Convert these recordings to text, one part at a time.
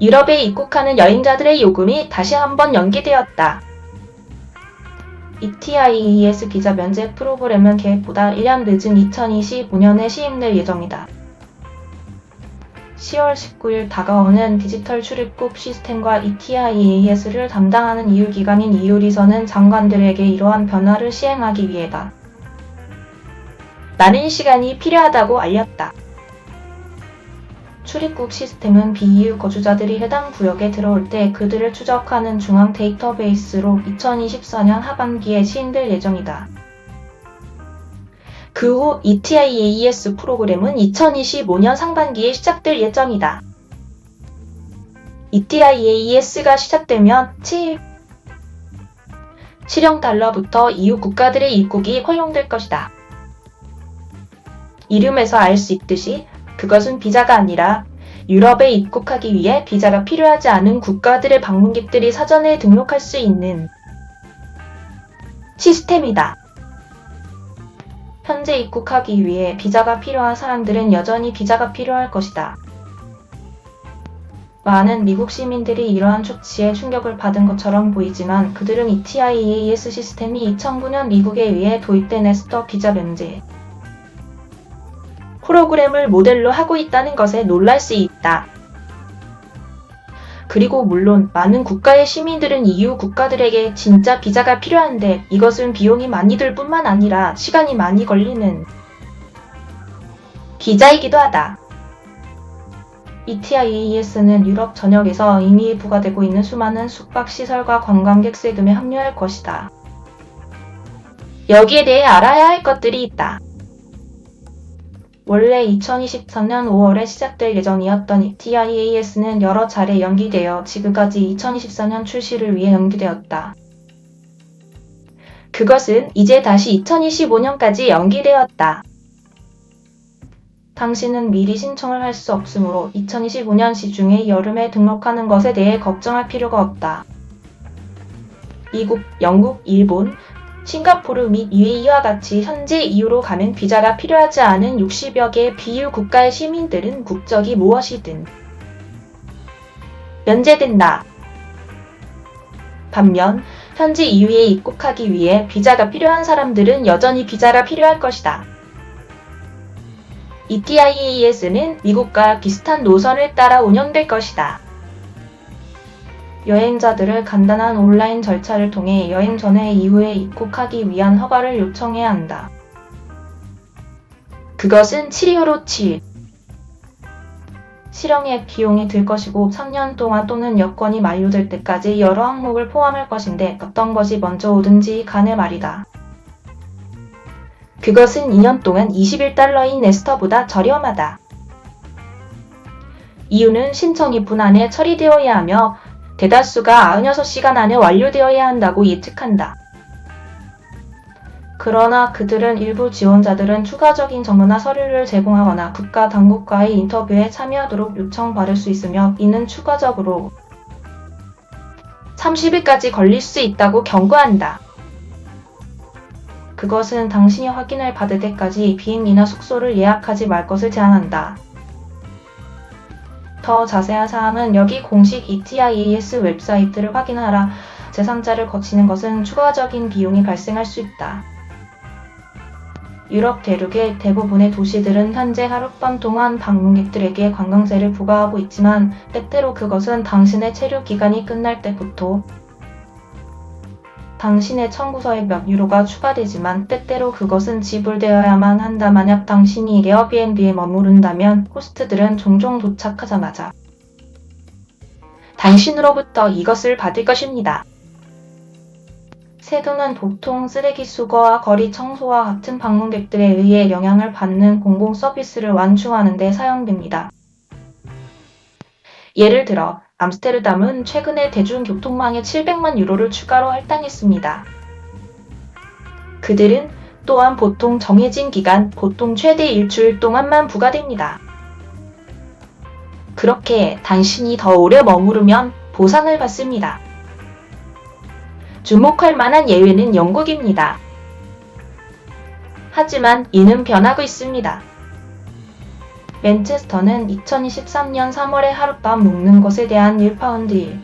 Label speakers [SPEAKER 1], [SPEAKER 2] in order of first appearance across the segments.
[SPEAKER 1] 유럽에 입국하는 여행자들의 요금이 다시 한번 연기되었다. ETIAS 비자 면제 프로그램은 계획보다 1년 늦은 2025년에 시행될 예정이다. 10월 19일 다가오는 디지털 출입국 시스템과 ETIAS를 담당하는 EU 기관인 EU리서는 장관들에게 이러한 변화를 시행하기 위해다. 많은 시간이 필요하다고 알렸다. 출입국 시스템은 비EU 거주자들이 해당 구역에 들어올 때 그들을 추적하는 중앙 데이터베이스로 2024년 하반기에 시행될 예정이다. 그 후 ETIAS 프로그램은 2025년 상반기에 시작될 예정이다. ETIAS가 시작되면 7억 달러부터 EU 국가들의 입국이 허용될 것이다. 이름에서 알 수 있듯이 그것은 비자가 아니라 유럽에 입국하기 위해 비자가 필요하지 않은 국가들의 방문객들이 사전에 등록할 수 있는 시스템이다. 현재 입국하기 위해 비자가 필요한 사람들은 여전히 비자가 필요할 것이다. 많은 미국 시민들이 이러한 조치에 충격을 받은 것처럼 보이지만 그들은 ETIAS 시스템이 2009년 미국에 의해 도입된 에스터 비자 면제 프로그램을 모델로 하고 있다는 것에 놀랄 수 있다. 그리고 물론 많은 국가의 시민들은 EU 국가들에게 진짜 비자가 필요한데 이것은 비용이 많이 들 뿐만 아니라 시간이 많이 걸리는 비자이기도 하다. ETIAS는 유럽 전역에서 이미 부과되고 있는 수많은 숙박시설과 관광객 세금에 합류할 것이다. 여기에 대해 알아야 할 것들이 있다. 원래 2023년 5월에 시작될 예정이었던 ETIAS는 여러 차례 연기되어 지금까지 2024년 출시를 위해 연기되었다. 그것은 이제 다시 2025년까지 연기되었다. 당신은 미리 신청을 할 수 없으므로 2025년 시중에 여름에 등록하는 것에 대해 걱정할 필요가 없다. 미국, 영국, 일본, 싱가포르 및 UAE와 같이 현재 EU로 가면 비자가 필요하지 않은 60여 개의 비EU 국가의 시민들은 국적이 무엇이든 면제된다. 반면 현재 EU에 입국하기 위해 비자가 필요한 사람들은 여전히 비자가 필요할 것이다. ETIAS는 미국과 비슷한 노선을 따라 운영될 것이다. 여행자들을 간단한 온라인 절차를 통해 여행 전에 EU에 입국하기 위한 허가를 요청해야 한다. 그것은 7유로7 실행에 비용이 들 것이고 3년 동안 또는 여권이 만료될 때까지 여러 항목을 포함할 것인데 어떤 것이 먼저 오든지 간에 말이다. 그것은 2년 동안 21달러인 에스터보다 저렴하다. 이유는 신청이 분안에 처리되어야 하며 대다수가 96시간 안에 완료되어야 한다고 예측한다. 그러나 그들은 일부 지원자들은 추가적인 정보나 서류를 제공하거나 국가 당국과의 인터뷰에 참여하도록 요청받을 수 있으며 이는 추가적으로 30일까지 걸릴 수 있다고 경고한다. 그것은 당신이 확인을 받을 때까지 비행기나 숙소를 예약하지 말 것을 제안한다. 더 자세한 사항은 여기 공식 ETIAS 웹사이트를 확인하라. 제3자를 거치는 것은 추가적인 비용이 발생할 수 있다. 유럽 대륙의 대부분의 도시들은 현재 하룻밤 동안 방문객들에게 관광세를 부과하고 있지만 때때로 그것은 당신의 체류 기간이 끝날 때부터 당신의 청구서에 몇 유로가 추가되지만 때때로 그것은 지불되어야만 한다. 만약 당신이 에어비앤비에 머무른다면 호스트들은 종종 도착하자마자 당신으로부터 이것을 받을 것입니다. 세금은 보통 쓰레기 수거와 거리 청소와 같은 방문객들에 의해 영향을 받는 공공 서비스를 완충하는 데 사용됩니다. 예를 들어 암스테르담은 최근에 대중교통망에 700만 유로를 추가로 할당했습니다. 그들은 또한 보통 정해진 기간, 보통 최대 일주일 동안만 부과됩니다. 그렇게 당신이 더 오래 머무르면 보상을 받습니다. 주목할 만한 예외는 영국입니다. 하지만 이는 변하고 있습니다. 맨체스터는 2023년 3월에 하룻밤 묵는 것에 대한 1파운드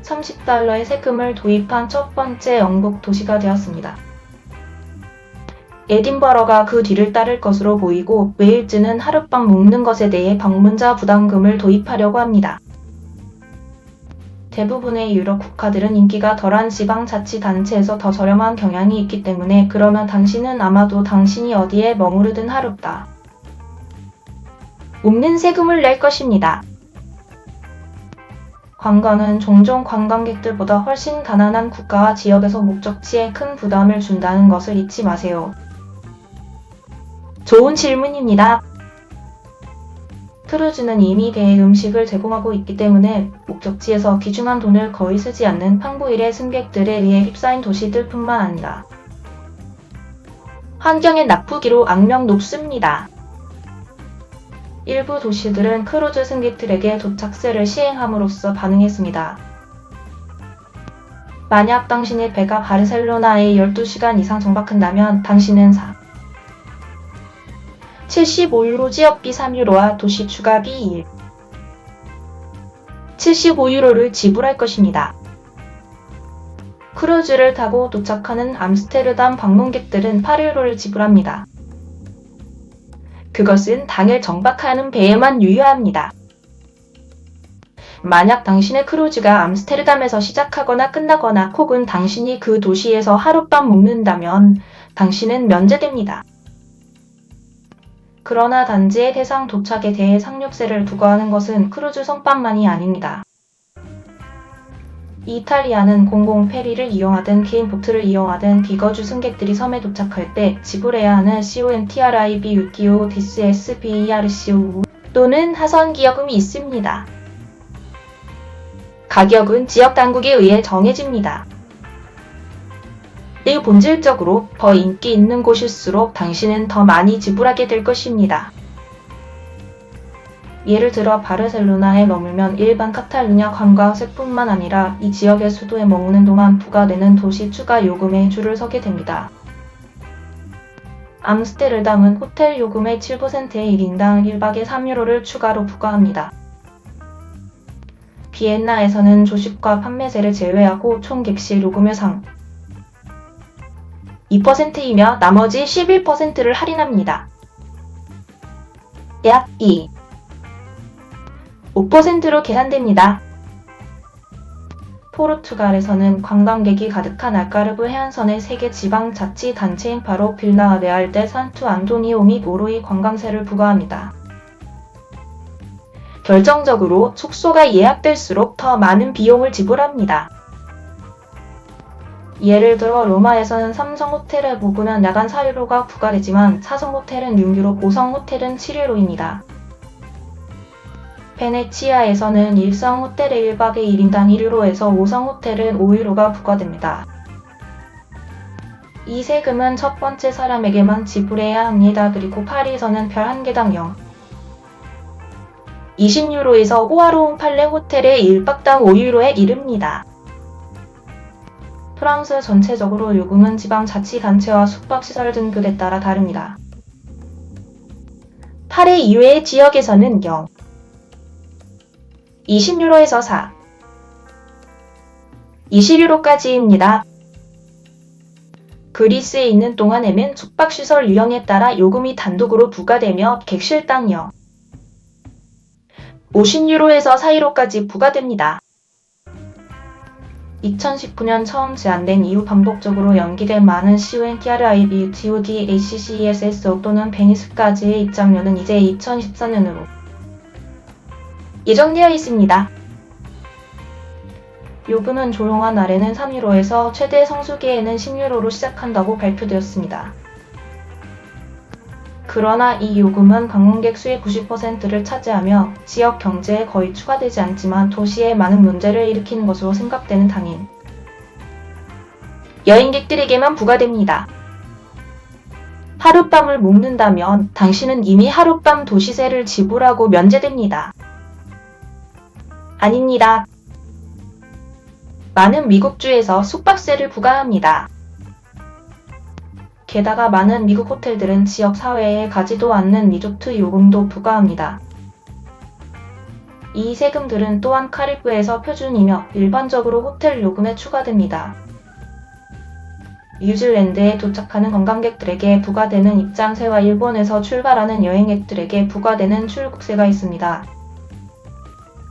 [SPEAKER 1] 30달러의 세금을 도입한 첫 번째 영국 도시가 되었습니다. 에딘버러가 그 뒤를 따를 것으로 보이고 웨일즈는 하룻밤 묵는 것에 대해 방문자 부담금을 도입하려고 합니다. 대부분의 유럽 국가들은 인기가 덜한 지방자치단체에서 더 저렴한 경향이 있기 때문에 그러면 당신은 아마도 당신이 어디에 머무르든 하룻밤 묵는 세금을 낼 것입니다. 관광은 종종 관광객들보다 훨씬 가난한 국가와 지역에서 목적지에 큰 부담을 준다는 것을 잊지 마세요. 좋은 질문입니다. 크루즈는 이미 배에 음식을 제공하고 있기 때문에 목적지에서 귀중한 돈을 거의 쓰지 않는 판구일의 승객들에 의해 휩싸인 도시들뿐만 아니라 환경에 나쁘기로 악명 높습니다. 일부 도시들은 크루즈 승객들에게 도착세를 시행함으로써 반응했습니다. 만약 당신의 배가 바르셀로나에 12시간 이상 정박한다면 당신은 75유로 지역비 3유로와 도시 추가비 1. 75유로를 지불할 것입니다. 크루즈를 타고 도착하는 암스테르담 방문객들은 8유로를 지불합니다. 그것은 당일 정박하는 배에만 유효합니다. 만약 당신의 크루즈가 암스테르담에서 시작하거나 끝나거나 혹은 당신이 그 도시에서 하룻밤 묵는다면 당신은 면제됩니다. 그러나 단지의 대상 도착에 대해 상륙세를 부과하는 것은 크루즈 선박만이 아닙니다. 이탈리아는 공공 페리를 이용하든 개인 보트를 이용하든 비거주 승객들이 섬에 도착할 때 지불해야 하는 CONTRIBUTO DISSPERCO 또는 하선 기여금이 있습니다. 가격은 지역 당국에 의해 정해집니다. 본질적으로 더 인기 있는 곳일수록 당신은 더 많이 지불하게 될 것입니다. 예를 들어 바르셀로나에 머물면 일반 카탈루냐 관광객뿐만 아니라 이 지역의 수도에 머무는 동안 부과되는 도시 추가 요금에 줄을 서게 됩니다. 암스테르담은 호텔 요금의 7%에 1인당 1박에 3유로를 추가로 부과합니다. 비엔나에서는 조식과 판매세를 제외하고 총 객실 요금의 상 2%이며 나머지 11%를 할인합니다. 약 5%로 계산됩니다. 포르투갈에서는 관광객이 가득한 알가르브 해안선의 세계 지방자치단체인 바로 빌라레알 데 산투 안토니오 및 오로이 관광세를 부과합니다. 결정적으로 숙소가 예약될수록 더 많은 비용을 지불합니다. 예를 들어 로마에서는 3성 호텔에 묵으면 야간 4유로가 부과되지만 4성 호텔은 6유로, 5성 호텔은 7유로입니다. 베네치아에서는 1성 호텔의 1박에 1인당 1유로에서 5성 호텔은 5유로가 부과됩니다. 이 세금은 첫 번째 사람에게만 지불해야 합니다. 그리고 파리에서는 별 1개당 20유로에서 호화로운 팔레 호텔의 1박당 5유로에 이릅니다. 프랑스 전체적으로 요금은 지방자치단체와 숙박시설 등급에 따라 다릅니다. 파리 이외의 지역에서는 20유로에서 20유로까지입니다. 그리스에 있는 동안에는 숙박시설 유형에 따라 요금이 단독으로 부과되며 객실당 50유로에서 4유로까지 부과됩니다. 2019년 처음 제안된 이후 반복적으로 연기된 많은 CONTRIBUTO DACCESS 또는 베니스까지의 입장료는 이제 2024년으로 예정되어 있습니다. 요금은 조용한 날에는 3유로에서 최대 성수기에는 10유로로 시작한다고 발표되었습니다. 그러나 이 요금은 방문객 수의 90%를 차지하며 지역 경제에 거의 추가되지 않지만 도시에 많은 문제를 일으키는 것으로 생각되는 당인 여행객들에게만 부과됩니다. 하룻밤을 묵는다면 당신은 이미 하룻밤 도시세를 지불하고 면제됩니다. 아닙니다. 많은 미국주에서 숙박세를 부과합니다. 게다가 많은 미국 호텔들은 지역 사회에 가지도 않는 리조트 요금도 부과합니다. 이 세금들은 또한 카리브에서 표준이며 일반적으로 호텔 요금에 추가됩니다. 뉴질랜드에 도착하는 관광객들에게 부과되는 입장세와 일본에서 출발하는 여행객들에게 부과되는 출국세가 있습니다.